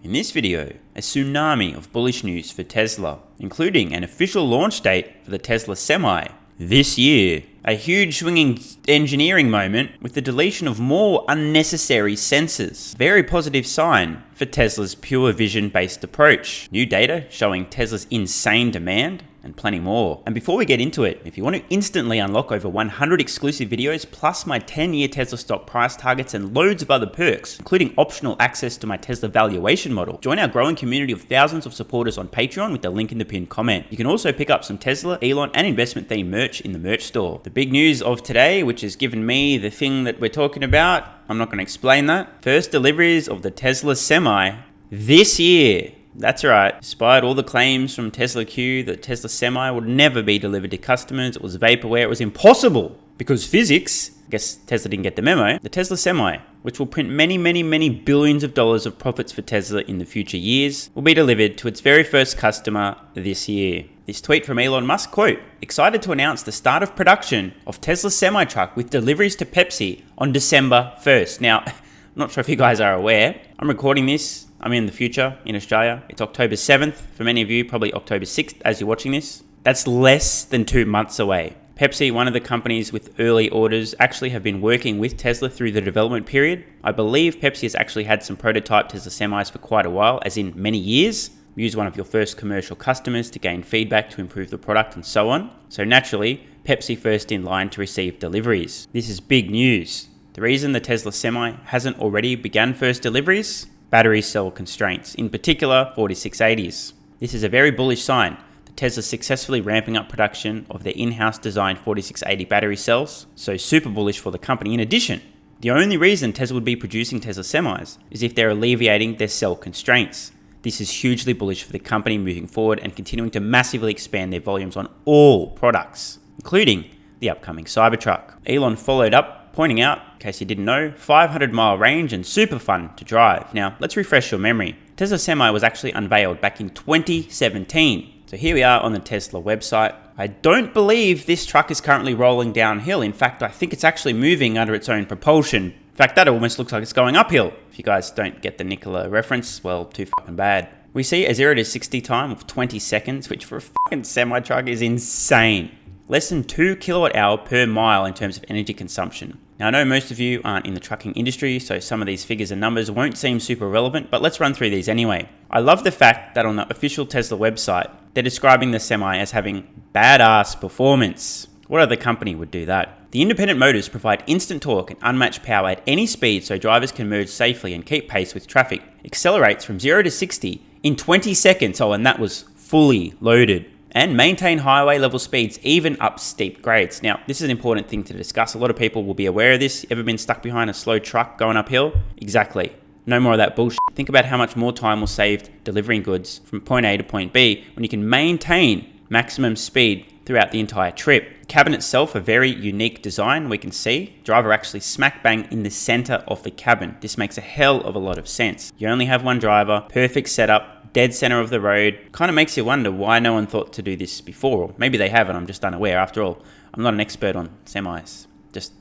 In this video, a tsunami of bullish news for Tesla, including an official launch date for the Tesla Semi this year, a huge swinging engineering moment with the deletion of more unnecessary sensors, very positive sign for Tesla's pure vision-based approach, new data showing Tesla's insane demand, and plenty more. And before we get into it, if you want to instantly unlock over 100 exclusive videos, plus my 10-year Tesla stock price targets and loads of other perks, including optional access to my Tesla valuation model, join our growing community of thousands of supporters on Patreon with the link in the pinned comment. You can also pick up some Tesla, Elon, and investment themed merch in the merch store. The big news of today, which has given me the thing that we're talking about, I'm not going to explain that. First deliveries of the Tesla Semi this year. That's right. Despite all the claims from Tesla Q that Tesla Semi would never be delivered to customers, it was vaporware, it was impossible because physics, I guess Tesla didn't get the memo, the Tesla Semi, which will print many billions of dollars of profits for Tesla in the future years, will be delivered to its very first customer this year. This tweet from Elon Musk, quote, "Excited to announce the start of production of Tesla Semi-Truck with deliveries to Pepsi on December 1st. Now, I'm not sure if you guys are aware, I'm recording this, I'm in the future in Australia. It's October 7th. For many of you, probably October 6th as you're watching this. That's less than 2 months away. Pepsi, one of the companies with early orders, actually have been working with Tesla through the development period. I believe Pepsi has actually had some prototype Tesla Semis for quite a while, as in many years. Use one of your first commercial customers to gain feedback to improve the product and so on. So naturally, Pepsi first in line to receive deliveries. This is big news. The reason the Tesla Semi hasn't already begun first deliveries? Battery cell constraints, in particular 4680s. This is a very bullish sign that Tesla is successfully ramping up production of their in-house designed 4680 battery cells, so super bullish for the company. In addition, the only reason Tesla would be producing Tesla Semis is if they're alleviating their cell constraints. This is hugely bullish for the company moving forward and continuing to massively expand their volumes on all products, including the upcoming Cybertruck. Elon followed up pointing out, in case you didn't know, 500-mile range and super fun to drive. Now, let's refresh your memory. Tesla Semi was actually unveiled back in 2017. So here we are on the Tesla website. I don't believe this truck is currently rolling downhill. In fact, I think it's actually moving under its own propulsion. In fact, that almost looks like it's going uphill. If you guys don't get the Nikola reference, well, too fucking bad. We see a 0 to 60 time of 20 seconds, which for a fucking semi-truck is insane. Less than 2 kilowatt hour per mile in terms of energy consumption. Now, I know most of you aren't in the trucking industry, so some of these figures and numbers won't seem super relevant, but let's run through these anyway. I love the fact that on the official Tesla website, they're describing the Semi as having badass performance. What other company would do that? The independent motors provide instant torque and unmatched power at any speed so drivers can merge safely and keep pace with traffic. Accelerates from 0 to 60 in 20 seconds, and that was fully loaded. And maintain highway level speeds even up steep grades. Now, this is an important thing to discuss. A lot of people will be aware of this. Ever been stuck behind a slow truck going uphill? Exactly. No more of that bullshit. Think about how much more time will save delivering goods from point A to point B when you can maintain maximum speed throughout the entire trip. The cabin itself, a very unique design. We can see driver actually smack bang in the center of the cabin. This makes a hell of a lot of sense. You only have one driver, perfect setup, dead center of the road. Kind of makes you wonder why no one thought to do this before. Or maybe they have and I'm just unaware. After all, I'm not an expert on semis, just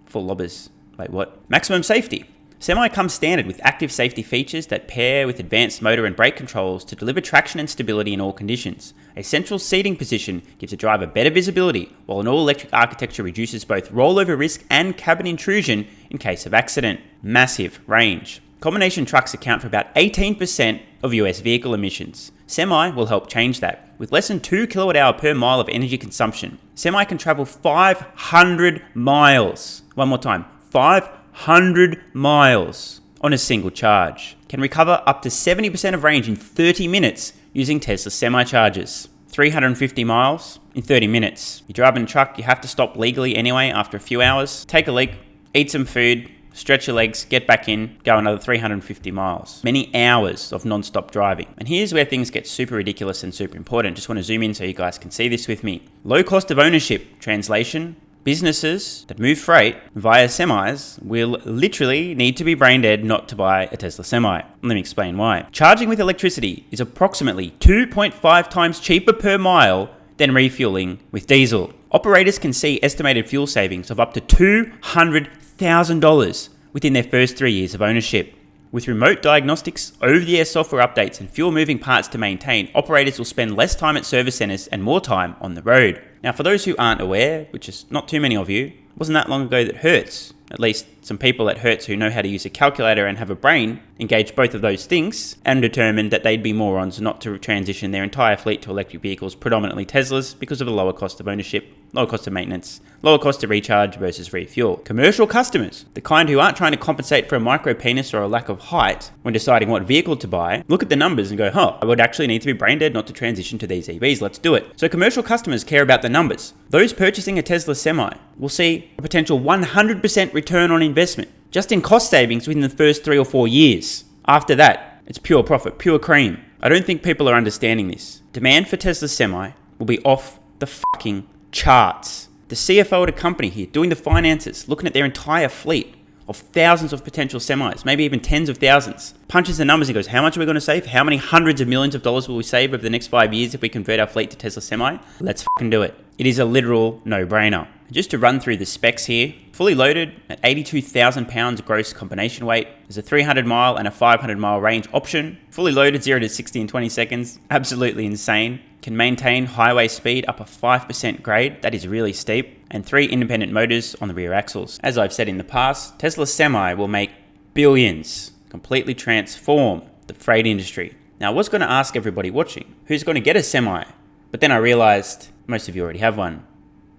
full lobbers. Wait, what? Maximum safety. Semi comes standard with active safety features that pair with advanced motor and brake controls to deliver traction and stability in all conditions. A central seating position gives the driver better visibility, while an all-electric architecture reduces both rollover risk and cabin intrusion in case of accident. Massive range. Combination trucks account for about 18% of US vehicle emissions. Semi will help change that. With less than 2 kilowatt hour per mile of energy consumption, Semi can travel 500 miles. One more time, 500 miles on a single charge. Can recover up to 70% of range in 30 minutes using Tesla Semi chargers. 350 miles in 30 minutes. You're driving a truck, you have to stop legally anyway after a few hours. Take a leak, eat some food, stretch your legs, get back in, go another 350 miles. Many hours of non-stop driving. And here's where things get super ridiculous and super important. Just want to zoom in so you guys can see this with me. Low cost of ownership. Translation: businesses that move freight via semis will literally need to be brain dead not to buy a Tesla Semi. Let me explain why. Charging with electricity is approximately 2.5 times cheaper per mile than refueling with diesel. Operators can see estimated fuel savings of up to $200,000 within their first 3 years of ownership. With remote diagnostics, over-the-air software updates, and fewer moving parts to maintain, operators will spend less time at service centers and more time on the road. Now, for those who aren't aware, which is not too many of you, it wasn't that long ago that Hertz, at least some people at Hertz who know how to use a calculator and have a brain, engaged both of those things and determined that they'd be morons not to transition their entire fleet to electric vehicles, predominantly Teslas, because of the lower cost of ownership, lower cost of maintenance, lower cost to recharge versus refuel. Commercial customers, the kind who aren't trying to compensate for a micro penis or a lack of height when deciding what vehicle to buy, look at the numbers and go, I would actually need to be brain dead not to transition to these EVs, let's do it. So commercial customers care about the numbers. Those purchasing a Tesla Semi will see a potential 100% return on investment, just in cost savings within the first 3 or 4 years. After that, it's pure profit, pure cream. I don't think people are understanding this. Demand for Tesla Semi will be off the fucking charts. The CFO at a company here, doing the finances, looking at their entire fleet of thousands of potential semis, maybe even tens of thousands, punches the numbers and goes, how much are we going to save? How many hundreds of millions of dollars will we save over the next 5 years if we convert our fleet to Tesla Semi? Let's fucking do it. It is a literal no-brainer. Just to run through the specs here, fully loaded at 82,000 pounds gross combination weight. There's a 300 mile and a 500 mile range option. Fully loaded 0 to 60 in 20 seconds. Absolutely insane. Can maintain highway speed up a 5% grade. That is really steep. And 3 independent motors on the rear axles. As I've said in the past, Tesla Semi will make billions, completely transform the freight industry. Now I was going to ask everybody watching, who's going to get a Semi? But then I realized most of you already have one.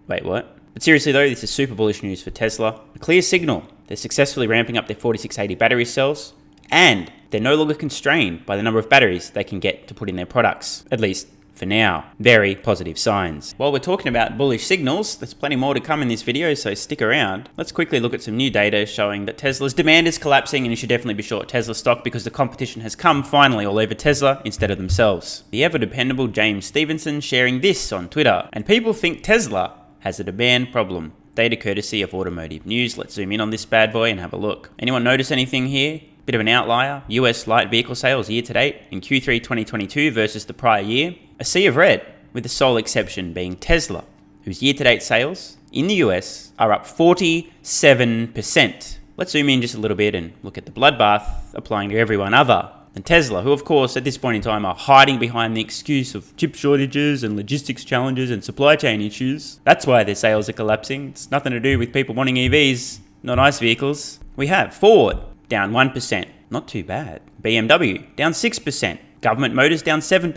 Wait, what? But seriously though, this is super bullish news for Tesla. A clear signal. They're successfully ramping up their 4680 battery cells, and they're no longer constrained by the number of batteries they can get to put in their products, at least for now. Very positive signs. While we're talking about bullish signals, there's plenty more to come in this video, so stick around. Let's quickly look at some new data showing that Tesla's demand is collapsing, and you should definitely be short Tesla stock because the competition has come finally all over Tesla instead of themselves. The ever dependable James Stevenson sharing this on Twitter, and people think Tesla has a demand problem. Data courtesy of Automotive News. Let's zoom in on this bad boy and have a look. Anyone notice anything here? Bit of an outlier. US light vehicle sales year to date in Q3 2022 versus the prior year. A sea of red, with the sole exception being Tesla, whose year to date sales in the US are up 47%. Let's zoom in just a little bit and look at the bloodbath applying to everyone other than Tesla, who of course at this point in time are hiding behind the excuse of chip shortages and logistics challenges and supply chain issues. That's why their sales are collapsing. It's nothing to do with people wanting EVs, not ICE vehicles. We have Ford down 1%, not too bad. BMW down 6%. Government Motors down 7%,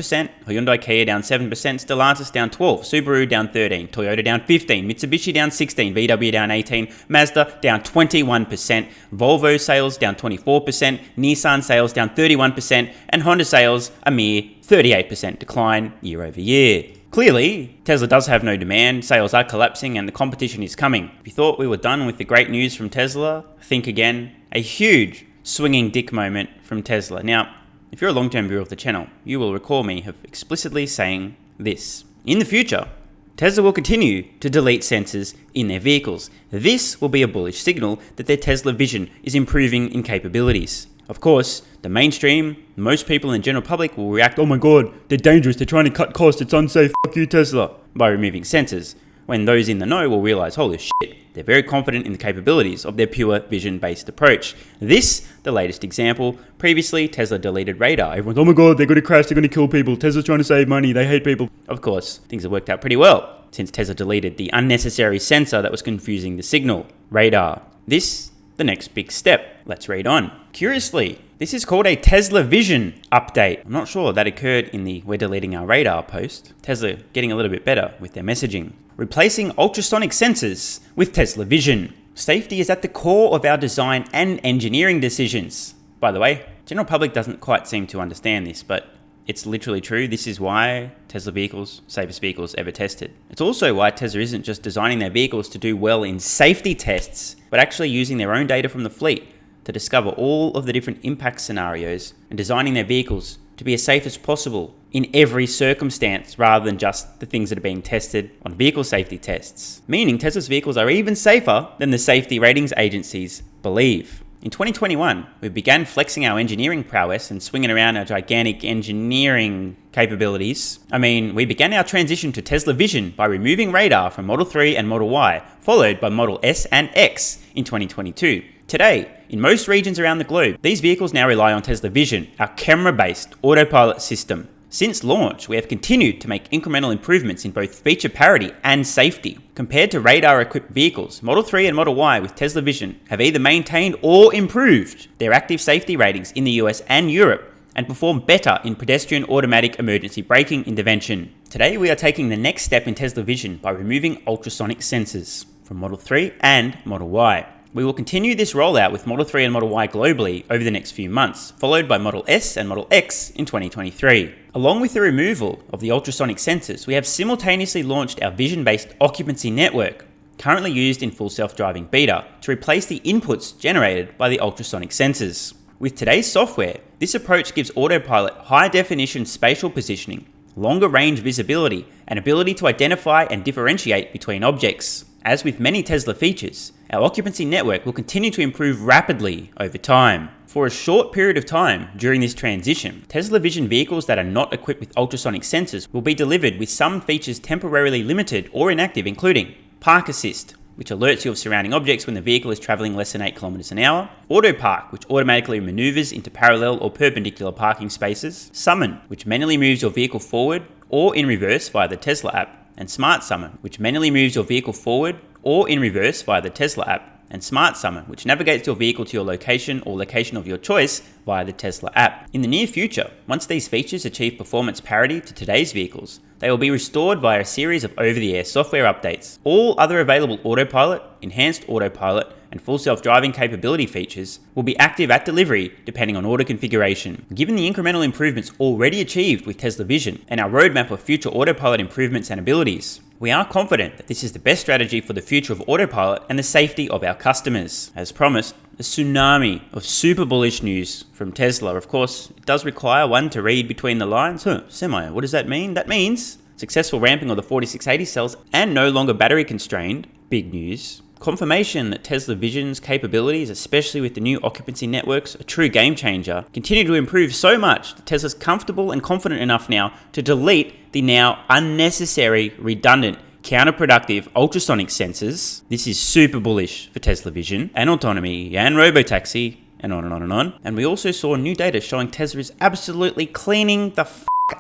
Hyundai Kia down 7%, Stellantis down 12%, Subaru down 13%, Toyota down 15%, Mitsubishi down 16%, VW down 18%, Mazda down 21%, Volvo sales down 24%, Nissan sales down 31%, and Honda sales a mere 38% decline year over year. Clearly, Tesla does have no demand, sales are collapsing, and the competition is coming. If you thought we were done with the great news from Tesla, think again. A huge swinging dick moment from Tesla. Now, if you're a long-term viewer of the channel, you will recall me of explicitly saying this. In the future, Tesla will continue to delete sensors in their vehicles. This will be a bullish signal that their Tesla vision is improving in capabilities. Of course, the mainstream, most people in the general public will react, oh my god, they're dangerous, they're trying to cut costs, it's unsafe, fuck you Tesla, by removing sensors. When those in the know will realize, holy shit, they're very confident in the capabilities of their pure vision-based approach. This, the latest example. Previously, Tesla deleted radar. Everyone's, oh my god, they're going to crash, they're going to kill people. Tesla's trying to save money, they hate people. Of course, things have worked out pretty well since Tesla deleted the unnecessary sensor that was confusing the signal, radar. This, the next big step. Let's read on. Curiously, this is called a Tesla Vision update. I'm not sure that occurred in the we're deleting our radar post. Tesla getting a little bit better with their messaging. Replacing ultrasonic sensors with Tesla Vision. Safety is at the core of our design and engineering decisions. By the way, general public doesn't quite seem to understand this, but it's literally true. This is why Tesla vehicles, safest vehicles ever tested. It's also why Tesla isn't just designing their vehicles to do well in safety tests, but actually using their own data from the fleet to discover all of the different impact scenarios and designing their vehicles to be as safe as possible in every circumstance rather than just the things that are being tested on vehicle safety tests. Meaning Tesla's vehicles are even safer than the safety ratings agencies believe. In 2021, we began flexing our engineering prowess and swinging around our gigantic engineering capabilities. We began our transition to Tesla Vision by removing radar from Model 3 and Model Y, followed by Model S and X in 2022. Today, in most regions around the globe. These vehicles now rely on Tesla Vision, our camera-based autopilot system. Since launch, we have continued to make incremental improvements in both feature parity and safety. Compared to radar-equipped vehicles, Model 3 and Model Y with Tesla Vision have either maintained or improved their active safety ratings in the US and Europe, and perform better in pedestrian automatic emergency braking intervention. Today, we are taking the next step in Tesla Vision by removing ultrasonic sensors from Model 3 and Model Y. We will continue this rollout with Model 3 and Model Y globally over the next few months, followed by Model S and Model X in 2023. Along with the removal of the ultrasonic sensors, we have simultaneously launched our vision-based occupancy network, currently used in full self-driving beta, to replace the inputs generated by the ultrasonic sensors. With today's software, this approach gives Autopilot high-definition spatial positioning, longer range visibility, and ability to identify and differentiate between objects. As with many Tesla features, our occupancy network will continue to improve rapidly over time. For a short period of time during this transition, Tesla Vision vehicles that are not equipped with ultrasonic sensors will be delivered with some features temporarily limited or inactive, including Park Assist, which alerts you of surrounding objects when the vehicle is traveling less than 8 km an hour, Auto Park, which automatically maneuvers into parallel or perpendicular parking spaces, Summon, which manually moves your vehicle forward or in reverse via the Tesla app, and Smart Summon, which manually moves your vehicle forward or in reverse via the Tesla app, and Smart Summon, which navigates your vehicle to your location or location of your choice via the Tesla app. In the near future, once these features achieve performance parity to today's vehicles, they will be restored via a series of over-the-air software updates. All other available Autopilot, Enhanced Autopilot, and Full Self-Driving capability features will be active at delivery depending on order configuration. Given the incremental improvements already achieved with Tesla Vision and our roadmap of future Autopilot improvements and abilities, we are confident that this is the best strategy for the future of Autopilot and the safety of our customers. As promised, a tsunami of super bullish news from Tesla. Of course, it does require one to read between the lines. Semi, what does that mean? That means successful ramping of the 4680 cells and no longer battery constrained. Big news. Confirmation that Tesla Vision's capabilities, especially with the new occupancy networks, a true game changer, continue to improve so much that Tesla's comfortable and confident enough now to delete the now unnecessary, redundant, counterproductive ultrasonic sensors. This is super bullish for Tesla Vision and autonomy and robotaxi and on and on and on. And we also saw new data showing Tesla is absolutely cleaning the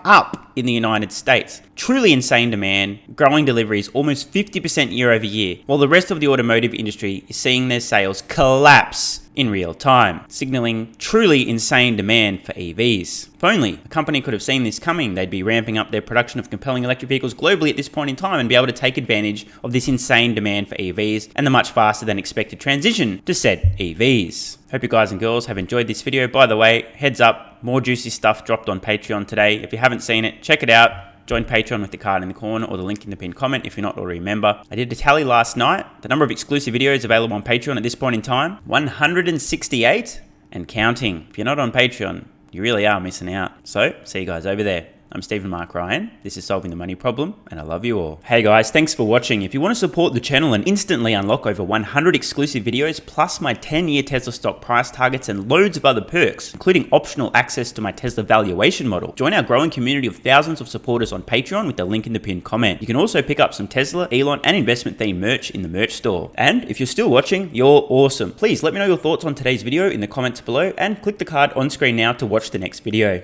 up in the United States. Truly insane demand, growing deliveries almost 50% year over year, while the rest of the automotive industry is seeing their sales collapse in real time, signaling truly insane demand for EVs. If only a company could have seen this coming, they'd be ramping up their production of compelling electric vehicles globally at this point in time and be able to take advantage of this insane demand for EVs and the much faster than expected transition to said EVs. Hope you guys and girls have enjoyed this video. By the way, heads up, more juicy stuff dropped on Patreon today. If you haven't seen it, check it out. Join Patreon with the card in the corner or the link in the pinned comment if you're not already a member. I did a tally last night. The number of exclusive videos available on Patreon at this point in time, 168 and counting. If you're not on Patreon, you really are missing out. So, see you guys over there. I'm Stephen Mark Ryan. This is Solving the Money Problem, and I love you all. Hey guys, thanks for watching. If you want to support the channel and instantly unlock over 100 exclusive videos, plus my 10-year Tesla stock price targets and loads of other perks, including optional access to my Tesla valuation model, join our growing community of thousands of supporters on Patreon with the link in the pinned comment. You can also pick up some Tesla, Elon, and investment-themed merch in the merch store. And if you're still watching, you're awesome. Please let me know your thoughts on today's video in the comments below, and click the card on screen now to watch the next video.